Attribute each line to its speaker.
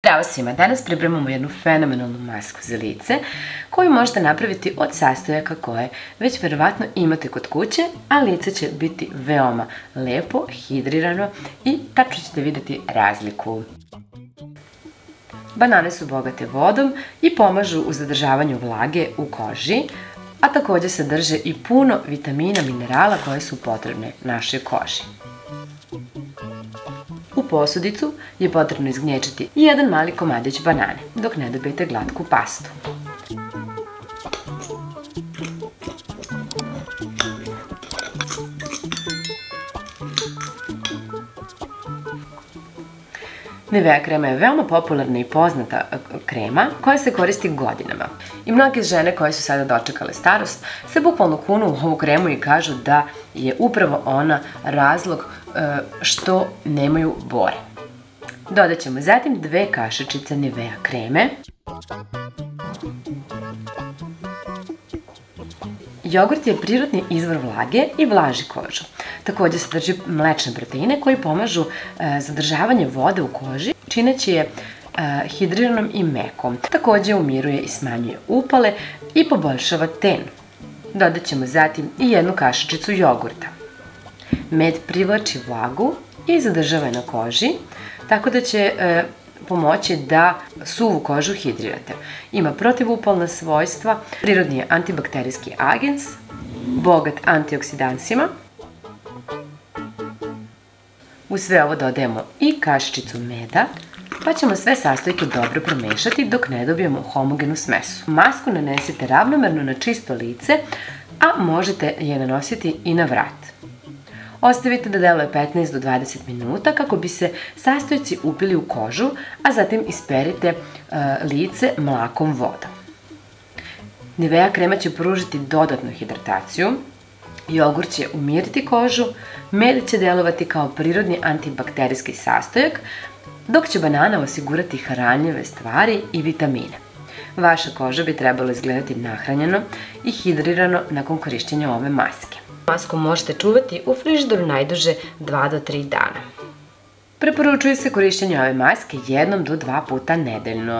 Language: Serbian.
Speaker 1: Zdravo svima, danas pripremamo jednu fenomenalnu masku za lice koju možete napraviti od sastojaka koje već verovatno imate kod kuće, a lice će biti veoma lepo, hidrirano i tačno ćete vidjeti razliku. Banane su bogate vodom i pomažu u zadržavanju vlage u koži, a također sadrže i puno vitamina, minerala koje su potrebne našoj koži. U posudicu je potrebno izgnječiti jedan mali komadić banane, dok ne dobijete glatku pastu. Nivea krema je veoma popularna i poznata krema koja se koristi godinama. I mnoge žene koje su sada dočekale starost se bukvalno kunu u ovu kremu i kažu da je upravo ona razlog što nemaju bore. Dodat ćemo zatim 2 kašičice Nivea kreme. Jogurt je prirodni izvor vlage i vlaži kožu. Također sadrži mlečne proteine koji pomažu zadržavanje vode u koži, čineći je hidriranom i mekom. Također umiruje i smanjuje upale i poboljšava ten. Dodat ćemo zatim i 1 kašičicu jogurta. Med privlači vlagu i zadržava je na koži, tako da će pomoći da suvu kožu hidrirate. Ima protivupalna svojstva, prirodni je antibakterijski agens, bogat antioksidansima. U sve ovo dodajemo i kašičicu meda, pa ćemo sve sastojke dobro promešati dok ne dobijemo homogenu smesu. Masku nanesite ravnomerno na čisto lice, a možete je nanositi i na vrat. Ostavite da deluje 15 do 20 minuta kako bi se sastojci upili u kožu, a zatim isperite lice mlakom vodom. Nivea krema će pružiti dodatnu hidrataciju, jogurt će umiriti kožu, med će delovati kao prirodni antibakterijski sastojak, dok će banana osigurati hranljive stvari i vitamine. Vaša koža bi trebala izgledati nahranjeno i hidrirano nakon korištenja ove maske. Masku možete čuvati u frižideru najduže 2 do 3 dana. Preporučuje se korištenje ove maske 1 do 2 puta nedeljno.